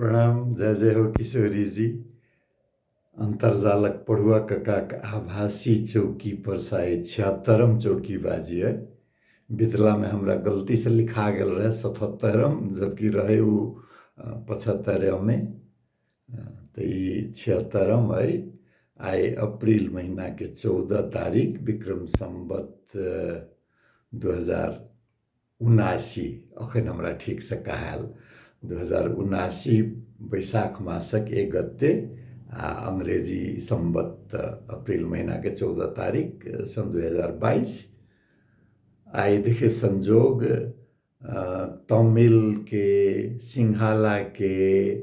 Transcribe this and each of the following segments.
प्रणाम। जय जय हो किशोरी जी। अंतरजालक पढ़ुआ कक्काक आभासी चौकी पर शायद 76म चौकी बाजी है। बितला में हमरा गलती से लिखा गेल रहे 77म, जबकि रहे वो 75 में। तो ये 76म है। आए अप्रैल महीना के 14 तारीख विक्रम संवत 2079। अखन हमरा ठीक से कहाल 2079 बैसाख मासक 1 गते आ अंग्रेजी संवत अप्रैल महीना के 14 तारीख सन 2022। आए देखे संजोग तमिल के, सिंहाला के,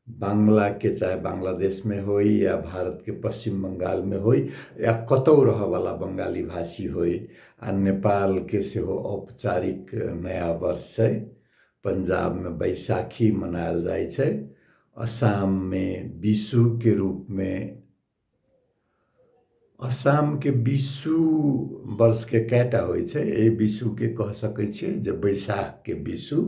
बांग्ला के, चाहे बांग्लादेश में होई या भारत के पश्चिम बंगाल में होई या कतौ रह वाला बंगाली भाषी होई, आ नेपाल के सेहो औपचारिक नया वर्ष है। पंजाब में बैसाखी मनायल जाय छै। असम में बिशु के रूप में, असम के बिशु वर्ष के कैटा होय छै। ए बिशु के कह सकै छियै जे बैसाख के बिशु।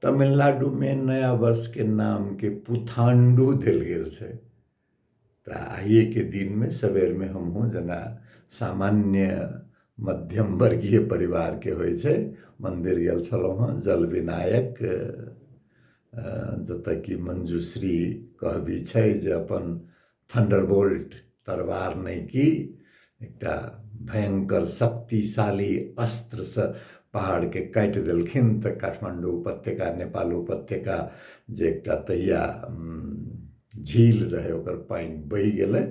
तमिलनाडु में नया वर्ष के नाम के पुथांडु देल गेल छै। तो आइए के दिन में सवेर में हमहूँ जना सामान्य मध्यम वर्गीय परिवार के होय छै, मंदिर गेल छलहुँ हँ। जल विनायक जतऽ कि मंजूश्री कहबी छै जे अपन थंडरबोल्ट तरवार नहीं की एकटा भयंकर शक्तिशाली अस्त्र से पहाड़ के काटि देलखिन। तो काठमांडू उपत्यका, नेपाल उपत्यका जे एकटा तहिया झील रहे ओकर पानि बहि गेलै।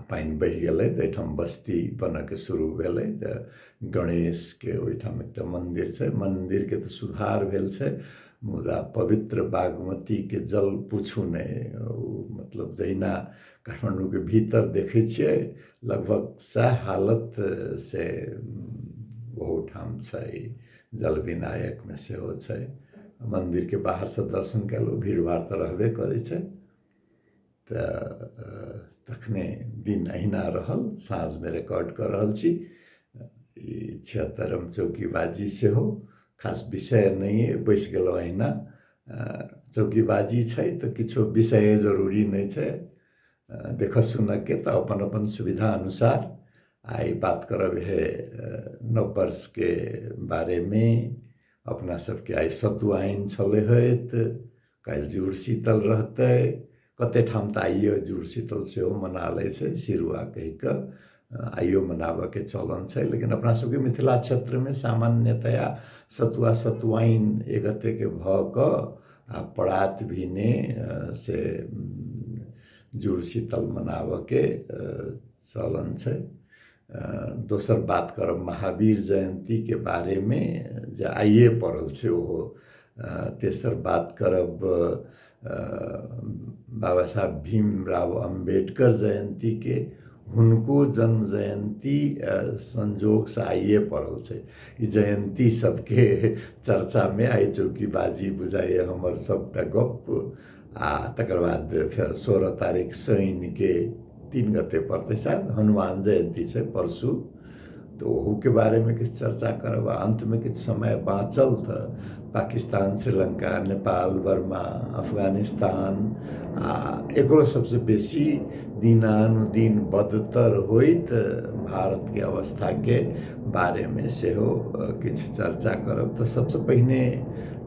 पानि बहि गेलै तऽ एहिठाम बस्ती बनके शुरू भेलै। तऽ गणेश के ओहिठाम एकटा मंदिर छै। मंदिर के तऽ सुधार भेल छै, मुदा पवित्र बागमती के जल पूछू नहीं। मतलब जहिना काठमांडू के भीतर देखे छियै लगभग सएह हालत से ओहो ठाम छै। जल विनायक में सेहो छै। मंदिर के बाहर से दर्शन कयलहुँ, भीड़ भाड़ तऽ रहबे करै छै। तखने दिन अहिना रहल। साँझ में रिकॉर्ड कर रहल छी। ई 76म चौकीबाजी सेहो खास विषय नहीं है, बैस गेलहुँ अहिना। चौकीबाजी छै तऽ किछो विषय जरूरी नहीं छै। देख सुन के तो अपन अपन सुविधा अनुसार आई बात करब है नव वर्ष के बारे में। अपना सबके आई सतुआइन छले होत, काल्हि जुड़ शीतल रहते। कते ठाम तऽ आइयो जुड़ शीतल सेहो मना लै छै, सिरुआ कहि कऽ आइयो मनाबऽ के चलन छै। लेकिन अपना सबके मिथिला क्षेत्र में सामान्यतया सतुआ सतुआइन एगते के भऽ कऽ आ परात भिने से जुड़ शीतल मनाबऽ के चलन छै। दोसर बात करब महावीर जयंती के बारे में जे आइए पड़ल छै ओहो। तेसर बात करब बाबा साहब भीमराव अम्बेडकर जयंती के। हुनको जन्म जयंती संजोग से आइए पड़ल छै। ई जयंती सबके चर्चा में आई चौकीबाजी बुझाइए हमर सबटा गप। आ तकर बाद फिर 16 तारीख शनि के 3 गते पड़ते शायद हनुमान जयंती छै परसू। तो ओहू के बारे में किछु चर्चा करब। अंत में किछु समय बाँचल तऽ पाकिस्तान, श्रीलंका, नेपाल, बर्मा, अफगानिस्तान आ एकरो सबसे बेसी दिनानुदिन बदतर होइत भारत के अवस्था के बारे में सेहो किछु चर्चा करब। तो सबसे पहिने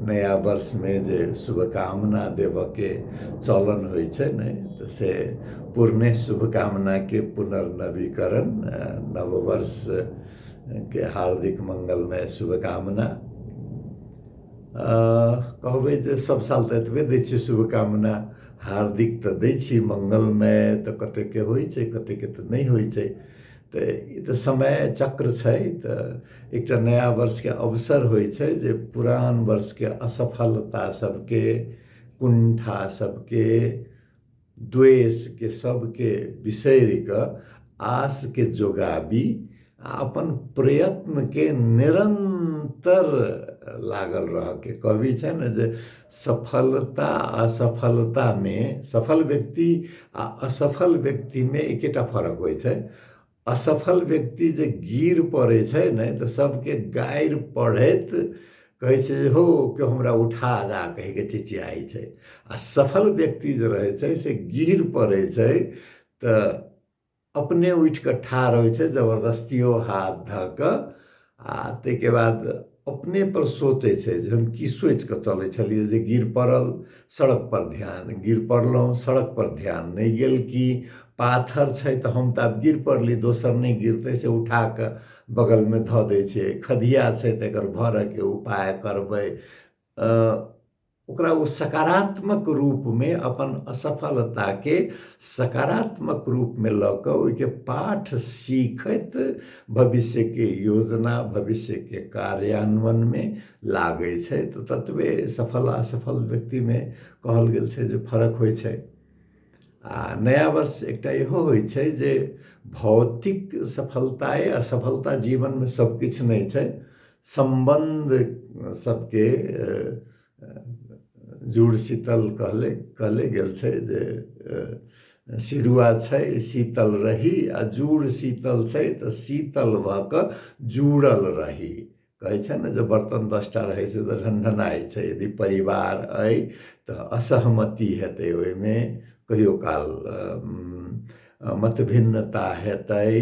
नया वर्ष में जे शुभकामना देव के चलन होइ छै ने, तो से पूर्णे शुभकामना के पुनर्नवीकरण। नववर्ष के हार्दिक मंगलमय शुभकामना। कहबै जे सब साल तऽ एतबे दै छियै शुभकामना, हार्दिक तऽ दै छी, मंगलमय तऽ कते के होइ छै, कते के तऽ नहीं होइ छै। तो ई तऽ समय चक्र छै। तो एकटा नया वर्ष के अवसर होइ छै जे पुरान वर्ष के असफलता सबके, कुंठा सबके, द्वेष के सबके बिसरि कऽ आस के जोगाबी आ अपन प्रयत्न के निरंतर लागल रह के। कहबी छै ने जे सफलता असफलता में, सफल व्यक्ति आ असफल व्यक्ति में एकेटा फर्क होइ छै। असफल व्यक्ति जे गिर पड़े छै ने तो सबके गारि पढ़ैत कहै छै जे हो केओ हमरा उठा जा कहिके चिचियाइ छै। आ सफल व्यक्ति जे रहै छै से गिर पड़ै छै तऽ अपने उठि कऽ ठाढ़ होइ छै, जबरदस्तियो हाथ धऽ कऽ, आ ताहिके बाद अपने पर सोचै छै जे हम की सोचि कऽ चलै छलियै जे गिर पड़ल, सड़क पर ध्यान, गिर पड़लहुँ सड़क पर ध्यान नहि गेल कि पाथर छै तऽ हम तऽ आब गिर पड़ली, दोसर नहि गिरतै से उठा कऽ बगलमे धऽ दै छै। खदिया छै तऽ एकर भरऽके उपाय करबै। ओकरा वो सकारात्मक रूपमे अपन असफलताके सकारात्मक रूपमे लऽ कऽ ओहिके पाठ सीखैत भविष्यके योजना, भविष्यके कार्यान्वयनमे लागै छै। तऽ ततबे सफल असफल व्यक्तिमे कहल गेल छै जे फर्क होइ छै। आ नया वर्ष एकटा इहो होइ छै जे भौतिक सफलताए असफलता जीवनमे सब किछु नहि छै, संबंध सबके जुड़ शीतल कहले गेल छै जे सिरुआ छै शीतल रही, आ जुड़ शीतल छै तऽ शीतल भऽ कऽ जुड़ल रही। कहै छै ने जे बर्तन 10टा रहै छै तऽ ढनढनाइ छै। यदि परिवार अइ तऽ असहमति हेतै, ओहिमे कहियो काल मतभिन्नता हेतै,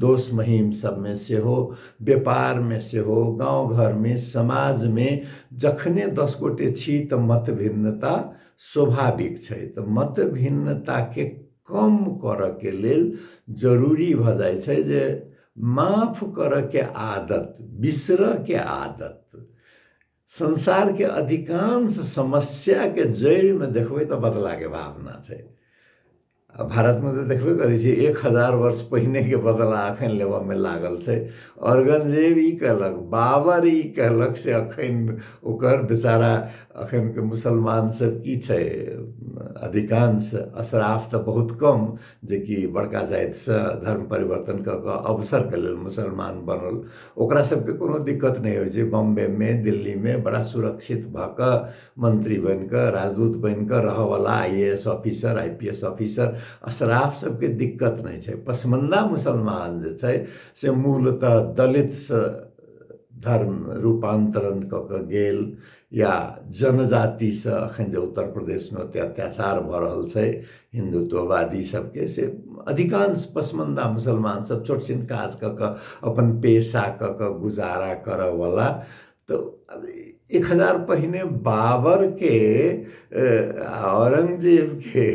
दोस्त महीम सबमे सेहो, व्यापारमे सेहो, गाँव घरमे, समाजमे जखने 10 गोटे छी तऽ मतभिन्नता स्वाभाविक छै। तऽ मतभिन्नताके कम करऽके लेल जरूरी भऽ जाइ छै जे माफ करऽके आदत, बिसरऽके आदत। संसारके अधिकांश समस्याके जड़िमे देखबै तऽ बदलाके भावना छै। भारतमे तऽ देखबे करै छी 1000 वर्ष पहिनेके बदला एखन लेबऽमे लागल छै। औरंगजेब ई कहलक, बाबर ई कहलक, से एखन ओकर बेचारा एखनके मुसलमान सब की छै, अधिकांश अशराफ तऽ बहुत कम जेकि बड़का जातिसँ धर्म परिवर्तन कऽ कऽ अवसरके लेल मुसलमान बनल, ओकरा सबके कोनो दिक्कत नहि होइ छै। बम्बेमे, दिल्लीमे बड़ा सुरक्षित भऽ कऽ मंत्री बनि कऽ, राजदूत बनि कऽ रहऽवला IAS officer, IPS officer, ashraf सबके दिक्कत नहि छै। पसमंदा मुसलमान जे छै से मूलतः दलितसँ धर्म रूपांतरण कऽ कऽ गेल, या जनजातिसँ एखन जे उत्तर प्रदेशमे ओते अत्याचार भऽ रहल छै हिंदुत्ववादी सबके, से अधिकांश पसमंदा मुसलमान सब छोट छिन काज कऽ कऽ अपन पेशा कऽ कऽ गुजारा करऽवला। तो 1000 पहिने बाबरके औरंगजेबके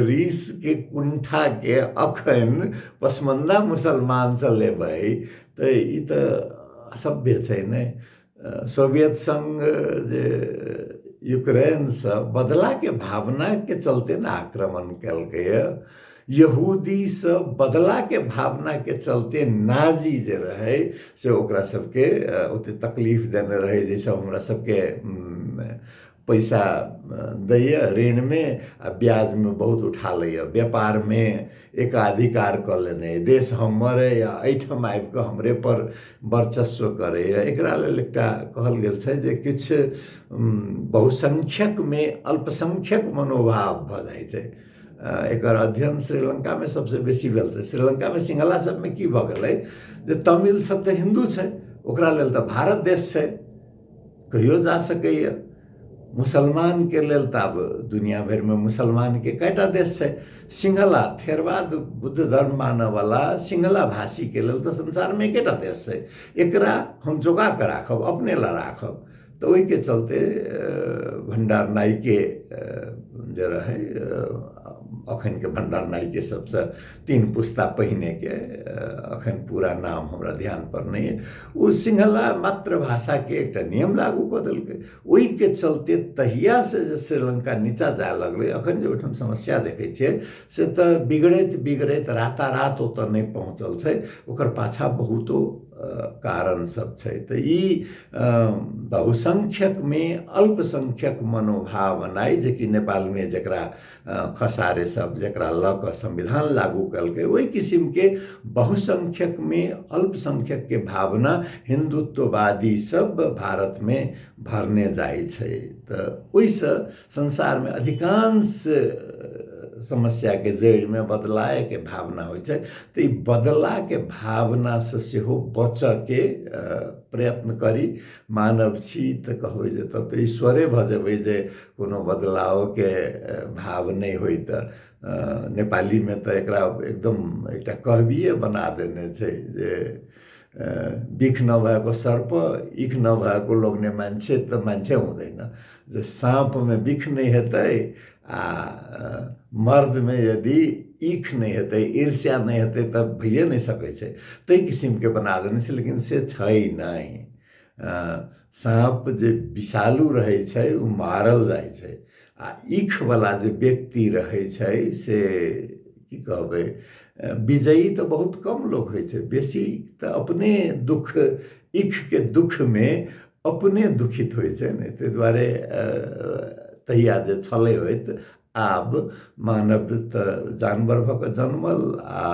रीसके कुंठाके अखन पसमंदा मुसलमानसँ लेबै तऽ ई तऽ असभ्य छै ने। सोवियत संघ जे यूक्रेनसँ बदलाके भावनाके चलते ने आक्रमण केलकैए, यहूदीसँ बदलाके भावनाके चलते नाजी जे रहै से ओकरा सबके ओते तकलीफ देने रहै, जैसे हमरा सबके पैसा दैए ऋणमे आ ब्याजमे बहुत उठा लैए, व्यापारमे एकाधिकार कऽ लेने, देश हमर अइ आ एहिठाम आबि कऽ हमरे पर वर्चस्व करैए। एकरा लेल एकटा कहल गेल छै जे किछु बहुसंख्यकमे अल्पसंख्यक मनोभाव भऽ जाइ छै। एकर अध्ययन श्रीलंकामे सबसँ बेसी भेल छै। श्रीलंकामे सिंहला सबमे की भऽ गेलै जे तमिल सब तऽ हिन्दू छै, ओकरा लेल तऽ भारत देश छै, कहियो जा सकैए। मुसलमानके लेल तऽ आब दुनिया भरिमे मुसलमानके कएटा देश छै। सिंहला थेरवाद बुद्ध धर्म मानऽवला सिंहला भाषीके लेल तऽ संसारमे एकेटा देश छै। एकरा हम जोगा कऽ राखब, अपने ला राखब। तऽ ओहिके चलते भंडार नाइके जे रहै, अखनके भंडार नाइके सबसँ 3 पुस्ता पहिनेके, अखन पूरा नाम हमरा ध्यान पर नहीं है, ओ सिंहला मातृभाषाके एकटा नियम लागू कऽ देलकै। ओहिके चलते तहियासँ जे श्रीलंका नीचा जाय लगलै, अखन जे ओहिठाम समस्या देखै छियै से तऽ बिगड़ैत बिगड़ैत रातारात ओतऽ नहि पहुँचल छै, ओकर पाछा बहुतो कारण सब छै। तऽ ई बहुसंख्यकमे अल्पसंख्यक मनोभाव बनाइ, जेकि नेपालमे जकरा खसारे सब जकरा लऽ कऽ संविधान लागू कलकै, ओहि किसिमके बहुसंख्यकमे अल्पसंख्यकके भावना हिंदुत्ववादी सब भारतमे भरने जाइ छै। तऽ ओहिसँ संसारमे अधिकांश समस्या के जड़ में बदलाए के भावना हो छै। तो ई बदला के भावना से सेहो बच के प्रयत्न करी। मानव छी तो कहबै जे तब तो ईश्वरे भ जेबै जे कोनो बदलाव के भाव नहीं होई। तो नेपाली में तो एकरा एकदम एकटा कहबिए बना देने छै जे बिख नभएको सर्प इख नभएको लोग्ने मान्छे त मान्छे हुँदैन। जे साँप में बिख नहीं हेतै आ मर्द में यदि ईख नहीं हेतै ईर्ष्या नहीं हेतै तब भइए नहीं सकै छै। तै किसिम के बना देने छै, लेकिन से छै नहीं। साँप जे विषालु रहै छै उ मारल जाइ छै आ ईख वाला जे व्यक्ति रहै छै से की कहबै विजयी तो बहुत कम लोग होइ छै, बेसी तो अपने दुख ईख के दुख में अपने दुखित होइ छै ने। ताहि दुआरे तहिया जे छलै होइत आब मानव त जानवर भऽ कऽ जन्मल आ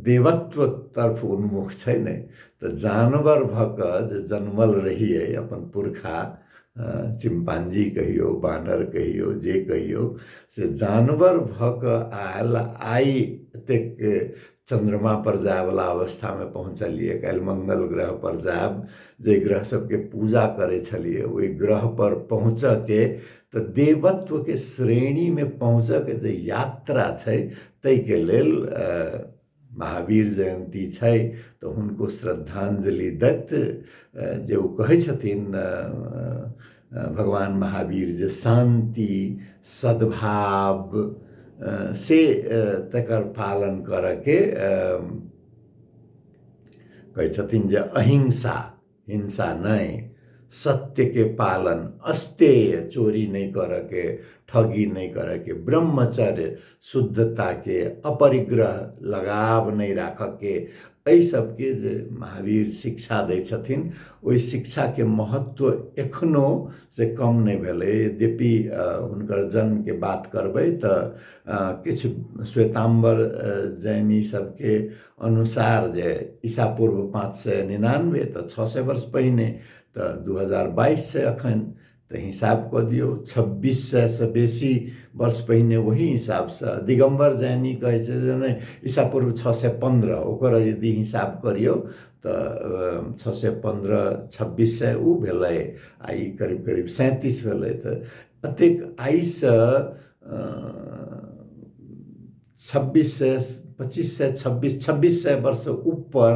देवत्व तरफ उन्मुख छै ने। तो जानवर भऽ कऽ जे जन्मल रहिए अपन पुरखा चिम्पांजी कहियो बानर कहियो जे कहियो से जानवर भऽ कऽ आयल आई एतेक चंद्रमा पर जाए वाला अवस्था में पहुँचलिए। काल्हि मंगल ग्रह पर जाब, जे ग्रह सबके पूजा करे छलिए ओहि ग्रह पर पहुँच के तो देवत्व के श्रेणी में पहुँच के जे यात्रा छै तै के लेल महावीर जयंती छै। तो हुनको श्रद्धांजलि दैत जे ओ कहै छथिन भगवान महावीर जे शांति सद्भाव से तकर पालन करके कहै छथिन जे अहिंसा हिंसा नहीं, सत्य के पालन, अस्तेय चोरी नहीं करके, ठगी नहीं करके, ब्रह्मचर्य शुद्धता के, अपरिग्रह लगाव नहीं राखके, एहि सबके जे महावीर शिक्षा दै छथिन ओहि शिक्षा के महत्व एखनो से कम नहीं भेलै। यद्यपि हुनकर जन्म के बात करबै तो किछु श्वेतांबर जैनी सबके अनुसार जे ईसा पूर्व 599 तो 600 वर्ष पहिने तो 2022 से अखन तो हिसाब कऽ दियौ 2600 से बेसी वर्ष पहिने वही हिसाब से दिगंबर जैनी कहै छै जे नहि ईसा पूर्व 615 ओकर यदि हिसाब करियौ तो 615 2600 उ भेलै आ ई करीब करीब 37 भेलै। तो अतेक आई से 2600 वर्ष ऊपर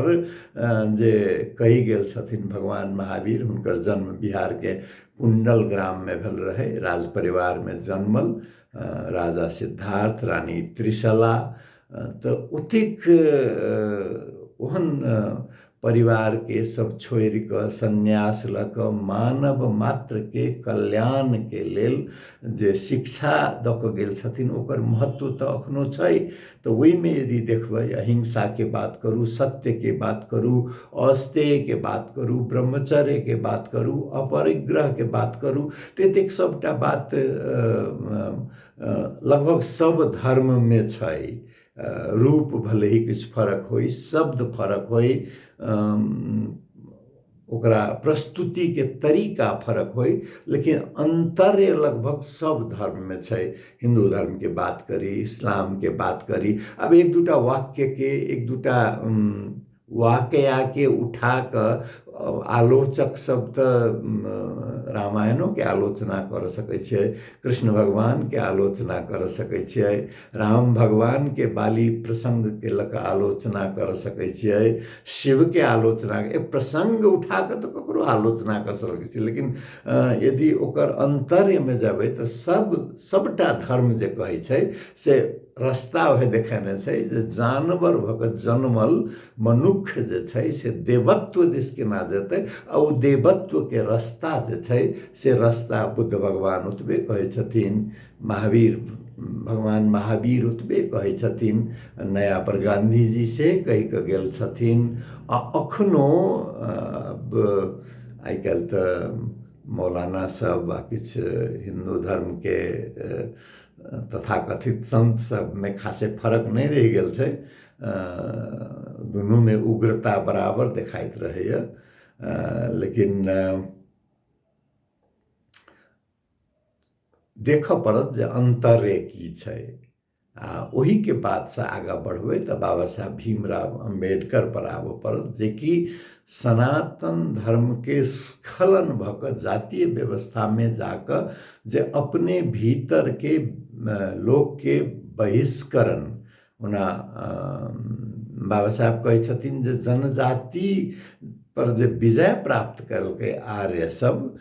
जे कही गेल छथिन भगवान महावीर। हुनकर जन्म बिहार के कुंडल ग्राम में भेल रहे, राज परिवार में जन्मल, राजा सिद्धार्थ रानी त्रिशला। तो ओतेक ओहन परिवार के सब छोड़ि कऽ संन्यास लऽ कऽ मानव मात्र के कल्याण के लेल जे शिक्षा दऽ कऽ गेल छथिन ओकर महत्व तो अखनो छै। तो ओहि में यदि देखबै अहिंसा के बात करूँ, सत्य के बात करूँ, अस्तेय के बात करूँ, ब्रह्मचर्य के बात करूँ, अपरिग्रह के बात करूँ, तेतेक सबटा बात लगभग सब धर्म में छै। रूप भले ही किछु फरक होई, शब्द फरक होई, ओकरा प्रस्तुति के तरीका फरक होई, लेकिन अंतर्य लगभग सब धर्म में छै। हिंदू धर्म के बात करी, इस्लाम के बात करी, अब एक दूटा वाक्य के एक दूटा वाकया के उठा कर आलोचक सब तो रामायणों के आलोचना कर सकै छै, कृष्ण भगवान के आलोचना कर सकै छै, राम भगवान के बाली प्रसंग के लक आलोचना कर सकै छै, शिव के आलोचना प्रसंग उठा के तो ककरो आलोचना कर सकै छै। लेकिन यदि ओकर अंतर्य में जेबै तो सबटा धर्म जे कहै छै से रास्ता वह देखेने छै जे जानवर भऽ कऽ जन्मल मनुष्य जे छै से देवत्व दिस केना जेतै आ ओ देवत्व के रास्ता जे छै से रास्ता बुद्ध भगवान ओतबे कहै छथिन, महावीर भगवान महावीर ओतबे कहै छथिन, नया पर गांधी जी से कहि कऽ गेल छथिन। आ अखनो आइ काल्हि तऽ मौलाना सब आ किछु हिंदू धर्म के तथाकथित संत सब में खासे फर्क नहीं रह गेल छै। दुनू में उग्रता बराबर देखाइत रहैया। लेकिन देख पड़त जे अंतरे की छै। ओही के बात से आगा बढ़बै तो बाबा साहब भीमराव अम्बेडकर पर आबऽ पड़त, जे कि सनातन धर्म के स्खलन भक जातीय व्यवस्था में जाकर जे अपने भीतर के लोग के बहिष्करण ओना बाबा साहब कहै छथिन जे जनजाति पर जे विजय प्राप्त करलकै आर्य सब,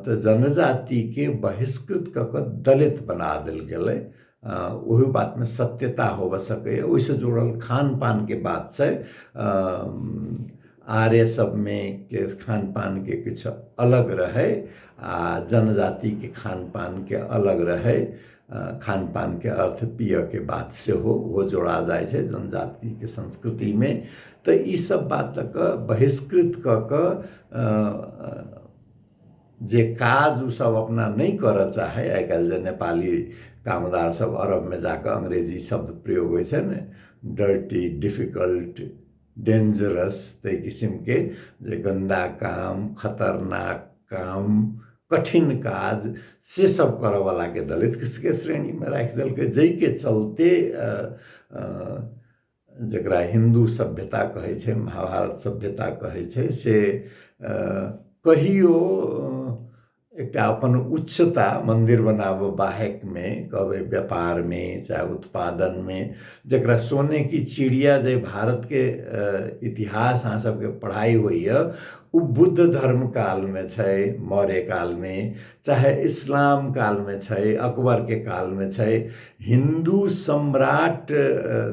तो जनजाति के बहिष्कृत कऽ दलित बना देल गेलै। वही बात में सत्यता होबऽ सकै। ओहिसँ जुड़ल खान पान के बात छै। आर्य सब में के खान पान के कुछ अलग रहे, जनजाति के खान पान के अलग रहे। खान पान के अर्थ पिय के बात से हो वो जोड़ा जाए छै जनजाति के संस्कृति में। तो ई सब बात के बहिष्कृत कऽ जे काज उ सब अपना नहीं कर चाहे। आइ काल्हि जे नेपाली कामदार सब अरब में जाकर अंग्रेजी शब्द प्रयोग होइ छै ने, डर्टी, डिफिकल्ट, डेंजरस, ते किस्म के जे गंदा काम, खतरनाक काम, कठिन काज से सब करे वाला के दलित के श्रेणी में राख देल के, जै के चलते जकरा हिंदू सभ्यता कहे छै, महाभारत सभ्यता कहे छै, से कहियो एक अपन उच्चता मंदिर बनाबो बाहेक में, कहबे व्यापार में चाहे उत्पादन में, जकरा सोने की चिड़िया जे भारत के इतिहास अहाँ सबके पढ़ाई हुई है, उ बुद्ध धर्म काल में छै, मौर्य काल में, चाहे इस्लाम काल में छै, अकबर के काल में छै। हिंदू सम्राट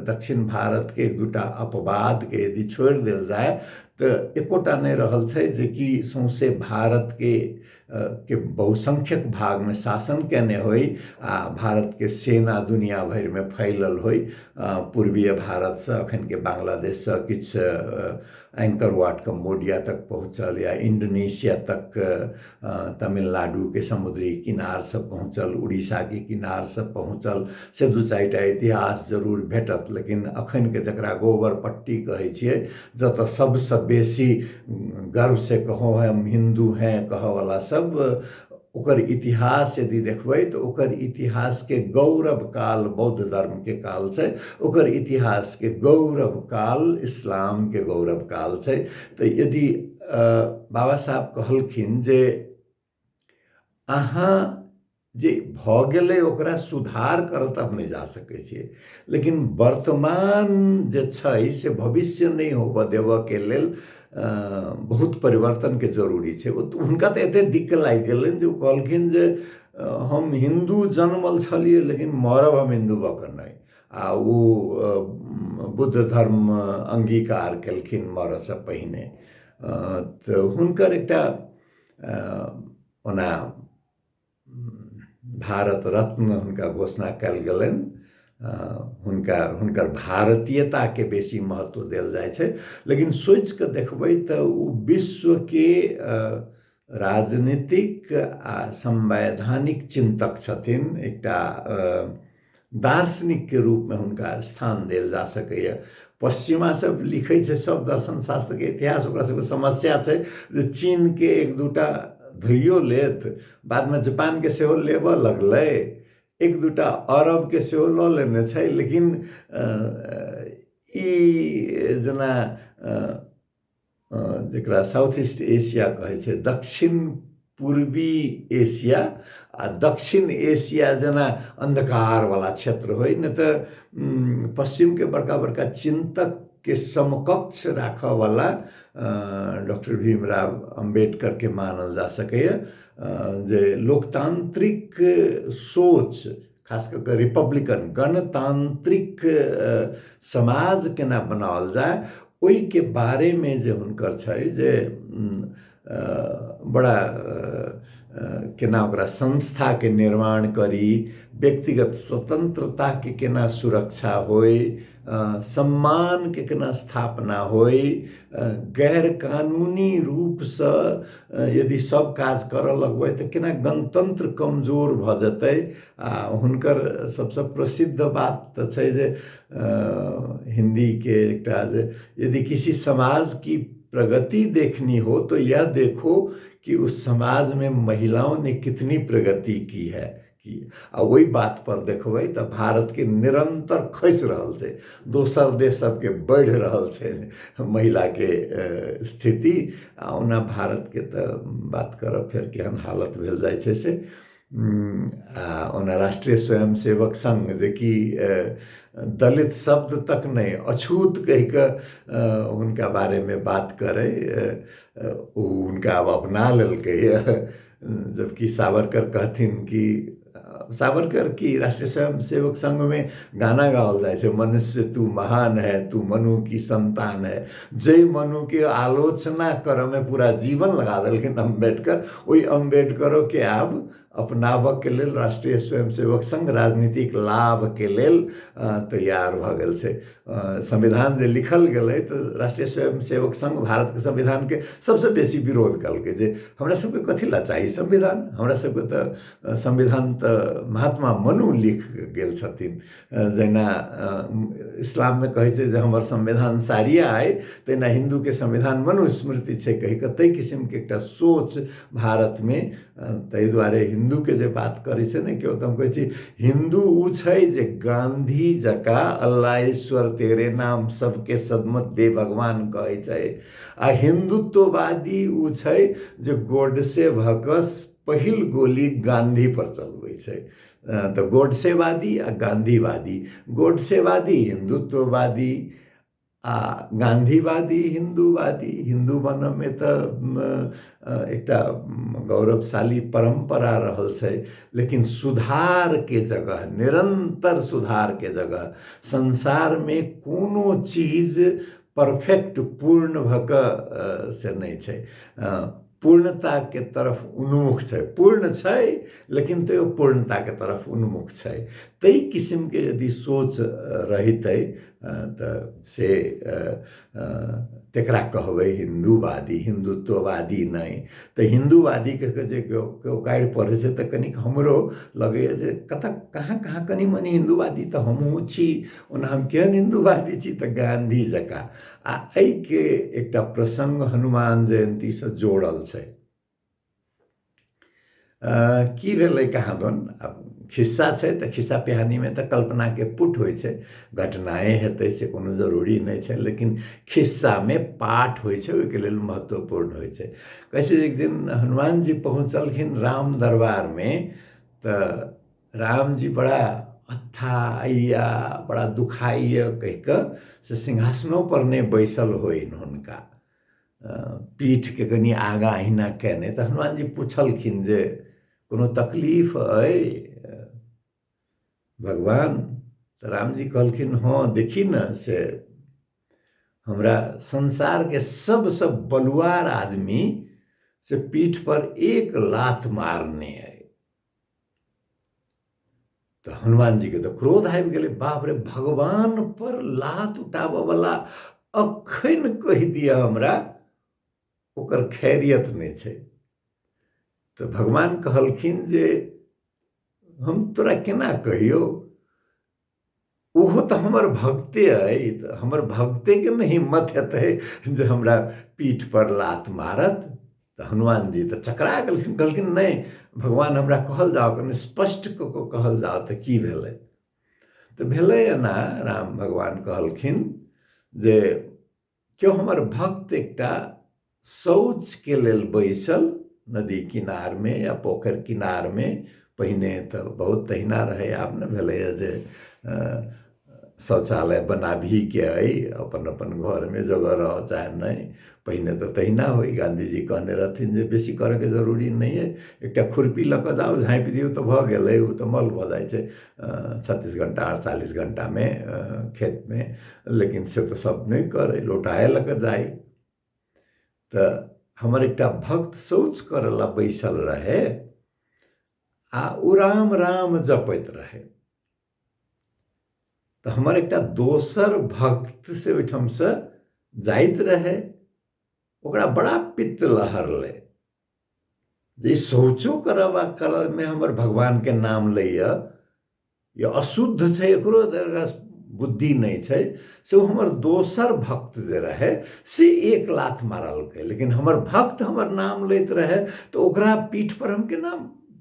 दक्षिण भारत के एक दूटा अपवाद के यदि छोड़ देल जाए तो एकोटा नहीं रहल छै जे कि सौंसे भारत के बहुसंख्यक भाग में शासन केने होई, भारत के सेना दुनिया भर में फैलल होई। पूर्वीय भारत से अखन के बांग्लादेश से किछ एंकरवाट कम्बोडिया तक पहुँचल, या इंडोनेशिया तक, तमिलनाडु के समुद्री किनार से पहुँचल, उड़ीसा के किनार से पहुँचल, से दू चारिटा इतिहास जरूर भेटत। लेकिन अखन के जकरा गोबर पट्टी कहे छियै, जत सबसे बेसी गर्व से कहो हम हिंदू हैं कह वाला सब, ओकर इतिहास यदि देखबै तो ओकर इतिहास के गौरव काल बौद्ध धर्म के काल छै, ओकर इतिहास के गौरव काल इस्लाम के गौरव काल छै। तो यदि बाबा साहब कहलखिन जे अहाँ जे भ गेलै ओकरा सुधार करत अब नहीं जा सकै छियै, लेकिन वर्तमान जे छै से भविष्य नहीं होबऽ देबऽ के लेल बहुत परिवर्तन के जरूरी छै। हुनका तो एते दिक्कत लागि गेलनि जे कहलखिन जे हम हिंदू जन्मल छलिए लेकिन मरब हम हिंदू भऽ नहीं। वो बुद्ध धर्म अंगीकार केलखिन मरऽ से पहिने। तो हुनकर एकटा ओना भारत रत्न हुनका घोषणा कल गेलनि। हुनकर भारतीयता के बेसी महत्व देल जाय छै। लेकिन सोच के देखबै तो विश्व के राजनीतिक आ संवैधानिक चिंतक छथिन। एकटा दार्शनिक के रूप में हुनका स्थान देल जा सकैए। पश्चिमा सब लिखे छै, सब दर्शन शास्त्र के इतिहास, ओकरा सबके समस्या छै जे चीन के एक दूटा धोइयो लेत, बाद में जापान के सेहो लेबऽ लगलै, एक दूटा अरब के सेहो लऽ लेने छै। लेकिन ई जेना जकरा साउथ ईस्ट एशिया कहे छै, दक्षिण पूर्वी एशिया आ दक्षिण एशिया जेना अंधकार वाला क्षेत्र होय न, तो पश्चिम के बड़का बड़का चिंतक के समकक्ष राखऽ वाला डॉक्टर भीमराव अंबेडकर के मानल जा सकैए। जे लोकतांत्रिक सोच, खास करके रिपब्लिकन गणतांत्रिक समाज केना बनाओल जाए, ओहि के बारे में जे हुनकर छै जे बड़ा केना ओकरा संस्था के निर्माण करी, व्यक्तिगत स्वतंत्रता के केना सुरक्षा होय, सम्मान के केना स्थापना होय, गैर कानूनी रूप से यदि सब काज करऽ लगबै तो केना गणतंत्र कमजोर भ जेतै। हुनकर सबसे प्रसिद्ध बात तो छै जे हिंदी के एकटा जे यदि किसी समाज की प्रगति देखनी हो तो यह देखो कि उस समाज में महिलाओं ने कितनी प्रगति की है, कि वही बात पर देखबै तऽ भारत के निरंतर खसि रहल छै, दोसर देश सबके बढ़ि रहल छै महिला के स्थिति। आ ओना भारत के तऽ बात करब फेर केहन हालत भेल जाइ छै से। आ ओना राष्ट्रीय स्वयंसेवक संघ जे कि दलित शब्द तक नहीं, अछूत कहि कऽ हुनका बारे में बात करे, उनका अब अपना लेलकै। जबकि सावरकर कहथिन कि सावरकर की राष्ट्रीय स्वयंसेवक संघ में गाना गाओल जाए छे, मनुष्य तू महान है, तू मनु की संतान है। जय मनु के आलोचना कर में पूरा जीवन लगा देलखिन अम्बेडकर। वही अम्बेडकरों के आब अपनाबऽ के लेल राष्ट्रीय स्वयंसेवक संघ राजनीतिक लाभ के लेल तैयार भऽ गेल छै। संविधान जे लिखल गेलै तऽ राष्ट्रीय स्वयंसेवक संघ भारत के संविधान के सबसे बेसी विरोध कलकै, जे हमरा सबके कथी ला चाही संविधान, हमरा सबके तऽ संविधान तऽ महात्मा मनु लिख गेल छथिन। जेना इस्लाम में कहै छै जे हमर संविधान सारिया अइ, तेना हिंदू के संविधान मनुस्मृति छै कहि कऽ ताहि किस्म के एकटा सोच भारत में। ताहि दुआरे हिंदू के जे बात करै छै ने केओ, तऽ हम कहै छी हिंदू उ छै जे गांधी जका अल्लाह ईश्वर तेरे नाम सबके सदमत दे भगवान कहै छै। आ हिंदुत्ववादी उ छै जे गोडसे भऽ कऽ पहिल गोली गांधी पर चलबै छै। तो गोडसेवादी आ गांधीवादी, गोडसेवादी हिंदुत्ववादी आ गांधीवादी हिंदूवादी। हिंदू बनऽ में तो एकटा गौरवशाली परंपरा रहल छै, लेकिन सुधार के जगह, निरंतर सुधार के जगह संसार में कोनो चीज परफेक्ट पूर्ण भऽ कऽ से नहीं छै, पूर्णता के तरफ उन्मुख छै। पूर्ण छै लेकिन तो पूर्णता के तरफ उन्मुख छै। तई किस्म के यदि सोच रहितै तऽ से तेकरा कहबै हिंदूवादी, हिंदुत्ववादी नहीं। तो हिंदूवादी कह के जे केओ गाड़ि पढ़ै छै तऽ कनिक हमरो लगैए जे कहाँ कहाँ कनी मनी हिंदूवादी तऽ हमहूँ छी। ओना हम केहन हिंदूवादी छी तऽ गांधी जकाँ। आ एहि के एकटा प्रसंग हनुमान जयंती से जोड़ल छै। की भेलै कहाँ दन, अब खिस्सा छै तऽ खिस्सा पिहानी में तऽ कल्पना के पुट होइ छै, घटनाएं हेतै से कोनो जरूरी नहीं छै, लेकिन खिस्सा में पाठ होइ छै, ओहिके लेल महत्वपूर्ण होइ छै। कैसे एक दिन हनुमान जी पहुँचलखिन राम दरबार में, तऽ राम जी बड़ा अथा अय्या बड़ा दुखाइया कहि कऽ से सिंहासनों पर ने बैसल होइन हुनका, पीठ के कनी आगा अहिना केने। तऽ हनुमान जी पूछलखिन जे कोनो तकलीफ अइ भगवान? तो राम जी कहलखिन हाँ देखी न से हमरा संसार के सबसे बलुआर आदमी से पीठ पर एक लात मारने है। तो हनुमान जी के तो क्रोध आबि गेलै, बाप रे भगवान पर लात उठाबऽ वाला अखन कहि दिया हमरा, ओकर खैरियत नहीं छै। तो भगवान कहलखिन जे हम तोरा केना कहियो, ओहो तो हमर भक्ते अइ, तो हमर भक्ते के नहीं हिम्मत हेतै जे हमरा पीठ पर लात मारत। तो हनुमान जी तो चकरा गेलखिन, कहलखिन नहीं भगवान हमरा कहल जाओ, कनि स्पष्ट कऽ कऽ कहल जाओ तऽ की भेलै। तो भेलै एना, राम भगवान कहलखिन जे केओ हमर भक्त एकटा शौच के लेल बैसल नदी किनार में या पोखर किनार में, पहिने तो बहुत तहिना रहे, आब न भेलैए जे शौचालय बनाभी के अइ अपन अपन घर में जगह रह चाहे नहीं, पहिने तो तहिना होई। गांधी जी कहने रहथिन जे बेसी करे के जरूरी नहीं है, एकटा खुरपी लऽ कऽ जाओ झाँपि दियौ तऽ भऽ गेलै, ओ तऽ मल भऽ जाइ छै 36 घंटा 48 घंटा में खेत में। लेकिन से तो सब नहीं करे, लोटाए लऽ कऽ जाइ। तऽ हमर एकटा भक्त शौच करऽ ला बैसल रहे आ ओ राम राम जपैत रहे। तो हमर एकटा दोसर भक्त से ओहिठाम से जाइत रहे, ओकरा बड़ा पित्त लहरलै जे शौचो करऽ में हमर भगवान के नाम लैया, ये अशुद्ध छै, एकरो बुद्धि नहीं छै। से हमर दोसर भक्त जे रहे से एक लात मारलकै, लेकिन हमर भक्त हमर नाम लैत रहे तो ओकरा पीठ पर हम केना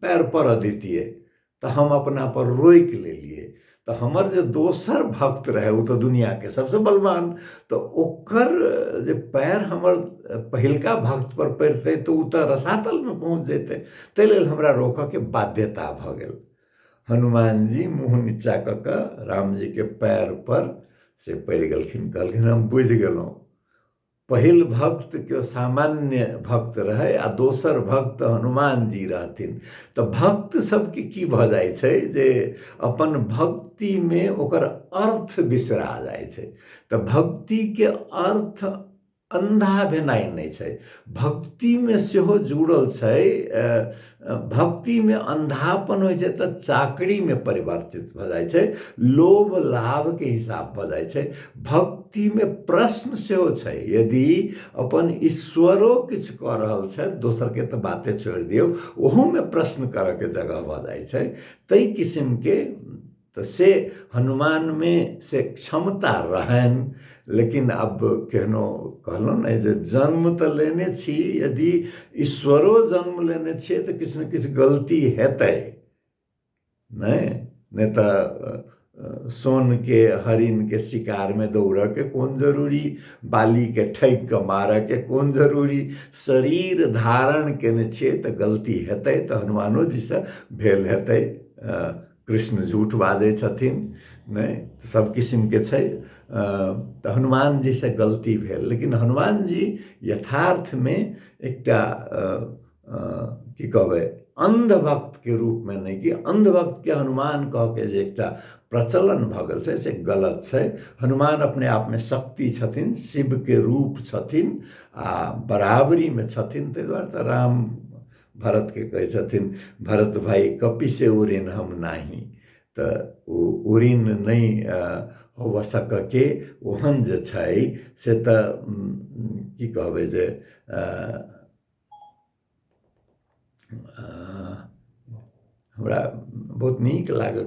पैर पड़ऽ दैतियै। तो हम अपना पर रोक लेलिए। तो हमर जो दोसर भक्त रहे वो तो दुनिया के सबसे बलवान, तो ओकर जे पैर हमर पहिलका भक्त पर पड़ते तो उ तो रसातल में पहुँच जेतै। ताहि लेल हमरा रोकऽ के बाध्यता भऽ गेल। हनुमान जी मुँह नीचा कऽ कऽ राम जी के पैर पर से पड़ि गेलखिन, कहलखिन हम बुझि गेलहुँ। पहिल भक्त केओ सामान्य भक्त रहे आ दोसर भक्त हनुमान जी रहथिन। तऽ भक्त सबके की भऽ जाइ छै जे अपन भक्ति में ओकर अर्थ बिसरा जाइ छै। तऽ भक्ति के अर्थ अंधा भेनाइ नहीं छै, भक्ति में सेहो जुड़ल छै। भक्ति में अंधापन होइ छै तऽ चाकरी में परिवर्तित भऽ जाइ छै, लोभ लाभ के हिसाब भऽ जाइ छै। भक्ति में प्रश्न सेहो छै, यदि अपन ईश्वरो किछु कऽ रहल छै, दोसर के तऽ बाते छोड़ि दियौ, ओहू में प्रश्न करऽ के जगह भऽ जाइ छै। ताहि किस्म के तो से हनुमान में से क्षमता रहन। लेकिन अब केहनो कहलहुँ ने जे जन्म तो लेने छी, यदि ईश्वरो जन्म लेने छियै तो किछु ने किछु गलती हेतै, नहीं तो सोन के हरिन के शिकार में दौड़ के कौन जरूरी, बाली के ठैक के मार के कौन जरूरी, शरीर धारण केने छियै तो गलती हेतै। तो हनुमानो जी से भेल हेतै। कृष्ण झूठ बाजै छथिन, नहीं सब किस्म के छै। तो हनुमान जी से गलती भेल, लेकिन हनुमान जी यथार्थ में एकटा की कहबै अंधभक्त के रूप में नहीं, कि अंधभक्त के हनुमान कह के जे एकटा प्रचलन भऽ गेल छै से गलत छै। हनुमान अपने आप में शक्ति छथिन, शिव के रूप छथिन आ बराबरी में छथिन। ताहि दुआरे तऽ राम भरत के कहै छथिन, भरत भाई कपि से उरिन हम नाही। तऽ उरिन नहीं हो सकके ओहन जे छै से तऽ की कहबै जे हमरा बहुत नीक लागल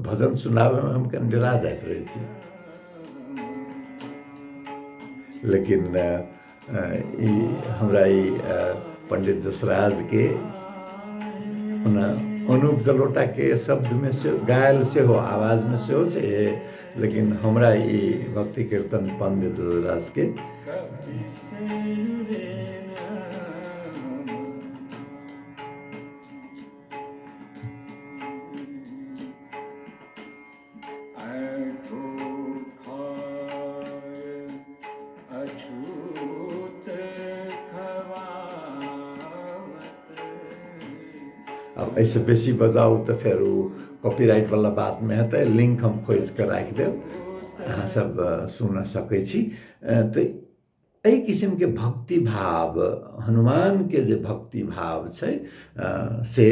भजन सुनाबे में, हम कनि डरा जाइत रहै छी। लेकिन हमरा पंडित जसराज के ओना अनूप जलोटा के शब्द में से गायल से हो, आवाज में से हो छै, लेकिन हमरा भक्ति कीर्तन पंडित जसराज के अब ऐसे बेसी बजाऊ तो फिर वो कॉपीराइट वाला बात में हेतै। लिंक हम खोज के राखि देब, अहाँ सब सुन सकै छी। तो एहि किस्म के भक्ति भाव, हनुमान के जे भक्ति भाव छै से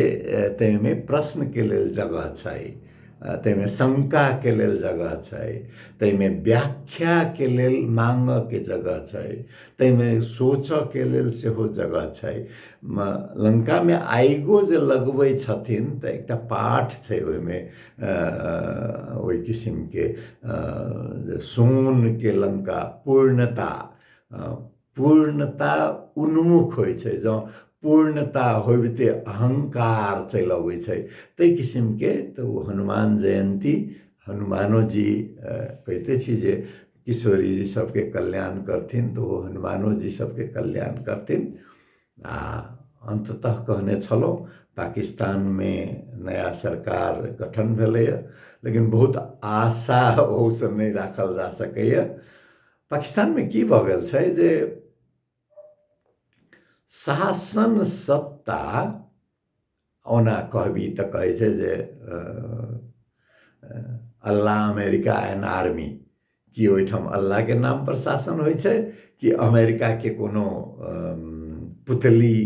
तै में प्रश्न के लेल जगह छै, तै में शंका के लेल जगह छै, तै में व्याख्या के लेल मांग के जगह छै, तै में सोच के लेल सेहो जगह छै। लंका में आइगो जे लगबै छथिन तऽ एकटा पाठ छै ओहिमे, ओहि किस्म के सोन के लंका पूर्णता उन्मुख होइ छै। जँ पूर्णता होइबते अहंकार चलि अबै छै, ताहि किस्म के तो हनुमान जयंती, हनुमानो जी कहते छी जे किशोरी जी सबके कल्याण करथिन, तो वो हनुमानो जी सबके कल्याण करथिन। आ अंततः कहने छलहुँ पाकिस्तान में नया सरकार गठन भेलैए, लेकिन बहुत आशा ओहू से नहीं राखल जा सकैए। पाकिस्तान में की भऽ गेल छै जे शासन सत्ता, ओना कहबी तऽ कहै छै जे अल्लाह अमेरिका एंड आर्मी, कि ओहिठाम अल्लाह के नाम पर शासन होइ छै, कि अमेरिका के कोनो पुतली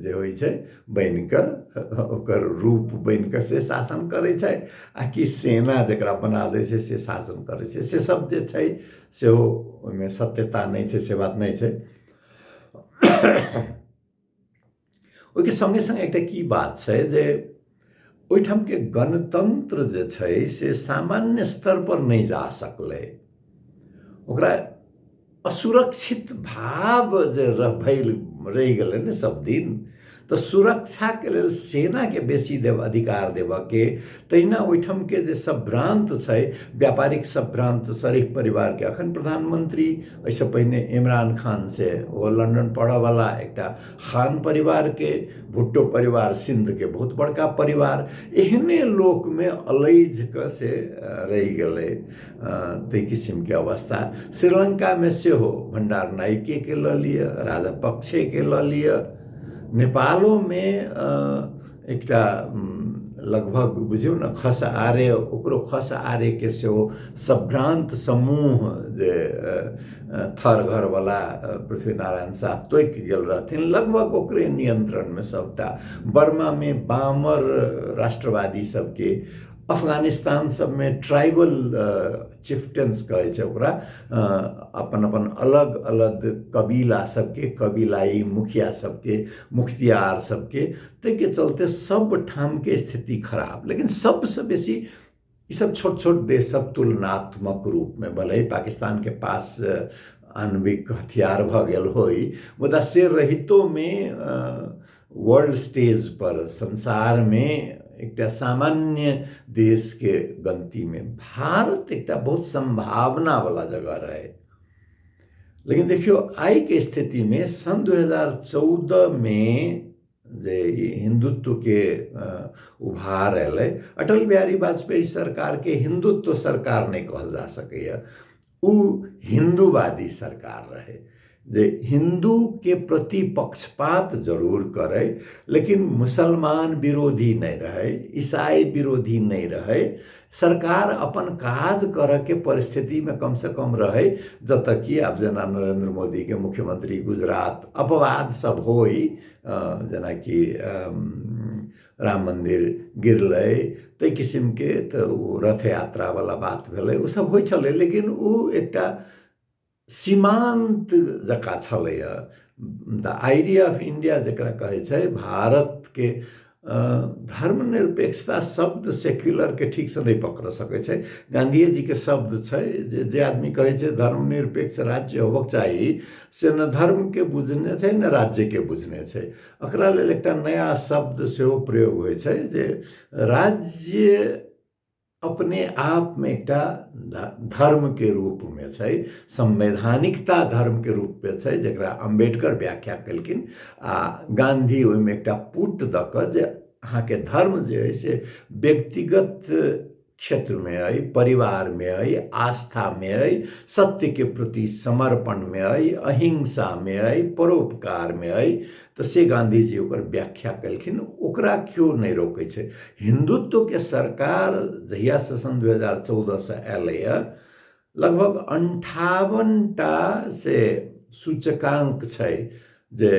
जे होइ छै बनि कऽ ओकर रूप बनि कऽ से शासन करै छै, आ कि सेना जकरा बना दै छै से शासन करै छै। से सब जे छै सेहो ओहिमे सत्यता नहीं छै, से बात नहीं छै। ओहिके संगे संगे एकटा की बात छै जे ओहिठाम के गणतंत्र जे छै से सामान्य स्तर पर नहीं जा सकलै। ओकरा असुरक्षित भाव जे रहि गेलै ने सब दिन, तो सुरक्षा के लेल सेना के बेसी अधिकार देवा के, तहिना ओहिठाम के जे संभ्रांत छै व्यापारिक संभ्रांत शरीफ परिवार के, अखन प्रधानमंत्री ऐसे पहिने इमरान खान से वो लंदन पढ़े वाला एकटा खान परिवार के, भुट्टो परिवार सिंध के बहुत बड़का परिवार, एहने लोक में अलैज क से रही गए ते किस्म के अवस्था। श्रीलंका में से हो भंडार नायके के ल लिए, राजापक्षे के ल लिए, नेपालों में एकटा लगभग बुझियो न खस आर्य, ओकरो खस आर्य के सेहो संभ्रांत समूह जे थर घर वाला पृथ्वीनारायण शाह तोक गेल रहथिन, लगभग ओकरे नियंत्रण में सबटा। बर्मा में बामर राष्ट्रवादी सबके, अफगानिस्तान सब में ट्राइबल चिफ्टन्स कहे छै ओकरा, अपन अपन अलग अलग कबीला सबके, कबीलाई मुखिया सबके, मुख्तियार सबके, ते के चलते सब ठाम के स्थिति खराब। लेकिन सबसे बेसी ये सब छोट छोट देश सब तुलनात्मक रूप में, भले ही पाकिस्तान के पास आणविक हथियार भ गेल होई, मुदा से रहितो में वर्ल्ड स्टेज पर संसार में एक सामान्य देश के गंती में भारत एक बहुत संभावना वाला जगह रहे। लेकिन देखियो आई के स्थिति में सन 2014 में जे हिंदुत्व के उभार अलै, अटल बिहारी वाजपेयी सरकार के हिंदुत्व सरकार नहीं कहल जा सकैया, उ हिंदूवादी सरकार रहे जे हिंदू के प्रति पक्षपात जरूर करे, लेकिन मुसलमान विरोधी नहीं रहे, ईसाई विरोधी नहीं रहे। सरकार अपन काज करे के परिस्थिति में कम से कम रहे, जब तक कि अब जना नरेंद्र मोदी के मुख्यमंत्री गुजरात अपवाद सब होई, जना कि राम मंदिर गिरलै ते किस्म के, तो रथ यात्रा वाला बात भेलै, वो सब होई चले, लेकिन वो एकटा सीमांत जका छलैय। द आइडिया ऑफ इंडिया जकरा कहे छै, भारत के धर्मनिरपेक्षता शब्द सेक्युलर के ठीक से नहीं पकड़ सके छै। गांधी जी के शब्द छै जे आदमी कहे छै धर्मनिरपेक्ष राज्य होबक चाहिए, से न धर्म के बुझने छै न राज्य के बुझने छै। एकरा लेल एकटा नया शब्द सेहो प्रयोग होइ छै जे राज्य अपने आप में एक धर्म के रूप में छै, संवैधानिकता धर्म के रूप में छै, जकरा अम्बेडकर व्याख्या कलखिन, आ गांधी ओहिमे एक पुट द क जे अहाँ के धर्म जे है से व्यक्तिगत क्षेत्र में आई, परिवार में आई, आस्था में आई, सत्य के प्रति समर्पण में आई, अहिंसा में आई, परोपकार में आई। तो से गांधी जी ओकर व्याख्या कलखिन, ओकरा क्यों नहीं रोके छे। हिंदुत्व के सरकार जहिया से सन 2014 से अलै, लगभग 58टा से सूचकांक छै जे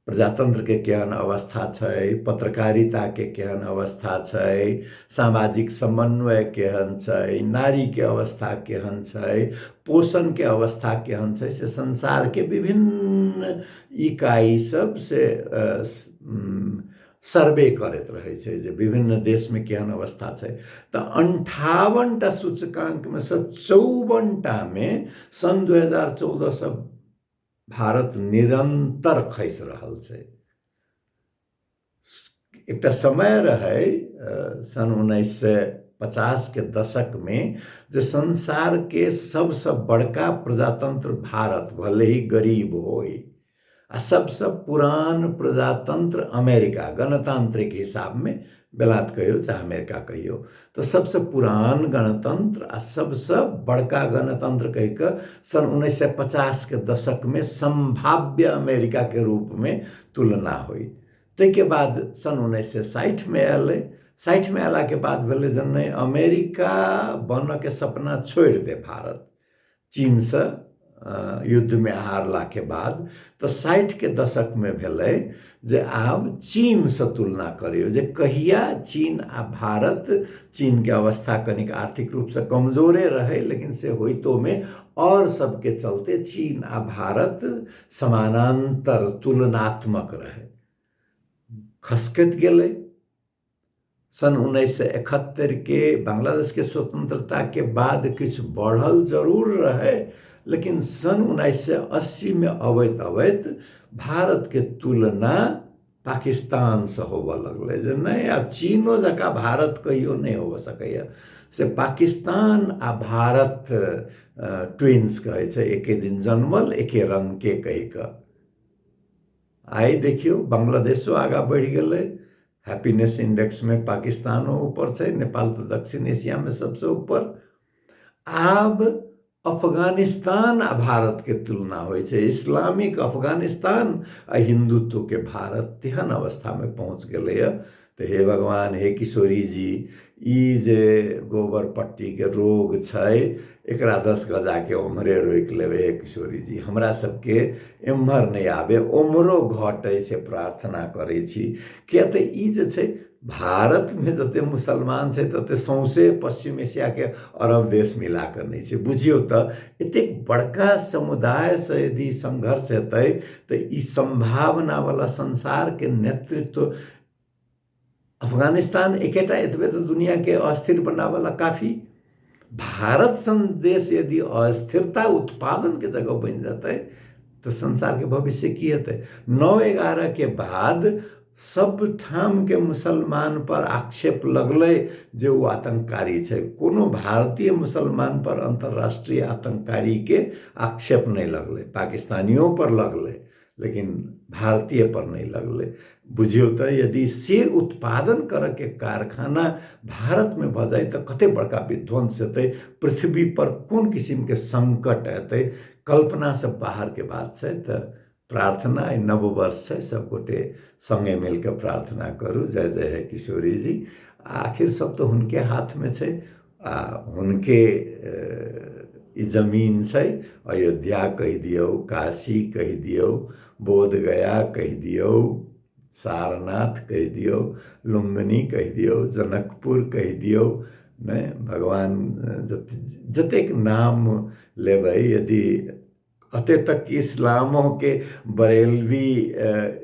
प्रजातंत्र के केहन अवस्था छै, पत्रकारिता के केहन अवस्था छै, सामाजिक समन्वय केहन छै, नारी के अवस्था केहन छै, पोषण के अवस्था केहन छै, से संसार के विभिन्न इकाई सब से सर्वे करत रहे छै जे विभिन्न देश में केहन अवस्था छै। तो 58टा सूचकांक में से 54टा में सन 2014 से भारत निरंतर खस रहल छै। एक समय रहे सन 1950 के दशक में जे संसार के सबसे बड़का प्रजातंत्र भारत, भले ही गरीब होई, आ सबसे पुरान प्रजातंत्र अमेरिका, गणतांत्रिक हिसाब में बेलात कहियो चाहे अमेरिका कहियो, तो सबसे पुरान गणतंत्र आ सबसे बड़का गणतंत्र कह के सन 1950 के दशक में संभाव्य अमेरिका के रूप में तुलना हुई। ते के बाद सन 1960 में अलै, 60 में अला के बाद भेलै जे नहीं, अमेरिका बन के सपना छोड़ दे भारत, चीन से युद्ध में हारला के बाद। तो 60 के दशक में भेलै जे आब चीन से तुलना करियो, जे कहिया चीन आ भारत, चीन के अवस्था कनिक आर्थिक रूप से कमजोरे रहे, लेकिन से होइतो में और सबके चलते चीन आ भारत समानांतर तुलनात्मक रहे। खसकत गेलै। सन 1971 के बांग्लादेश के स्वतंत्रता के बाद किछ बढ़ल जरूर रहे, लेकिन सन् 1980 में अबैत अबैत भारत के तुलना पाकिस्तान से होबऽ लगलै जे नहीं आब चीनो जकाँ भारत कहियो नहीं हो सकैए से पाकिस्तान आ भारत ट्विन्स कहै छै, एके दिन जन्मल एके रंग के कहि कऽ। आइ देखियो बांग्लादेशो आगा बढ़ि गेलै, हैप्पीनेस इंडेक्स में पाकिस्तानो ऊपर छै, नेपाल तो दक्षिण एशिया में सबसे ऊपर। आब अफगानिस्तान आ भारत के तुलना होइ छै, इस्लामिक अफगानिस्तान आ हिंदुत्व के भारत तेहन अवस्था में पहुँच गेलैए। तो हे भगवान, हे किशोरी जी, ई जे गोबर पट्टी के रोग छै एकरा 10 गज आके उम्हरे रोकि लेबै हे किशोरी जी, हमरा सबके एम्हर नहीं आबे, उम्हरो घटै से प्रार्थना करै छी। किया तऽ ई जे छै भारत में जते मुसलमान छै तते सौंसे पश्चिम एशिया के अरब देश मिला कर नहीं छै। बुझियो तऽ एतेक बड़का समुदाय से यदि संघर्ष हेतै तऽ ई संभावना वाला संसार के नेतृत्व अफगानिस्तान एकेटा एतबे तो दुनिया के अस्थिर बनावला काफी। भारत सन देश यदि अस्थिरता उत्पादन के जगह बन जाते तो संसार के भविष्य की हेतै। 9/11 के बाद सब ठाम के मुसलमान पर आक्षेप लगलै जे वो आतंककारी छै। कोनो भारतीय मुसलमान पर अंतर्राष्ट्रीय आतंककारी के आक्षेप नहीं लगलै, पाकिस्तानियों पर लगलै लेकिन भारतीय पर नहीं लगलै। बुझियो तो यदि से उत्पादन करे के कारखाना भारत में भ जाए तो कते बड़का विध्वंस हेतै, पृथ्वी पर कोन किस्म के संकट हेतै, कल्पना से बाहर के बात छै। तो प्रार्थना आई नव वर्ष है, सब गोटे संगे मिल के प्रार्थना करू। जय जय है किशोरी जी। आखिर सब तो हुनके हाथ में छै, हुनके ई जमीन छै। अयोध्या कह दियौ, काशी कह दियौ, बोध गया कह दियौ, सारनाथ कह दियौ, लुम्बिनी कह दियौ, जनकपुर कह दियौ, ने भगवान जतेक नाम लेबै। यदि अते तक इस्लामों के बरेलवी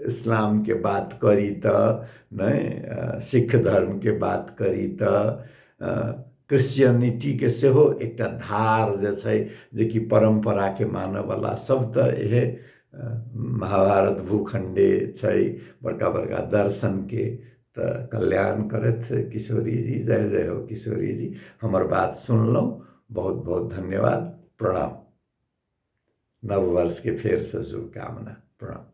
इस्लाम के बात करी तो नहीं, सिख धर्म के बात करी तो क्रिश्चियनिटी के सेहो एकटा धार जे छै जे कि परंपरा के मानय वाला सब तो यह महाभारत भूखंडे छै, बड़का बड़का दर्शन के। तो कल्याण करत किशोरी जी। जय जय हो किशोरी जी, हमर बात सुनलहुँ, बहुत बहुत धन्यवाद, प्रणाम। नव वर्ष के फेर से शुभकामना, प्रणाम।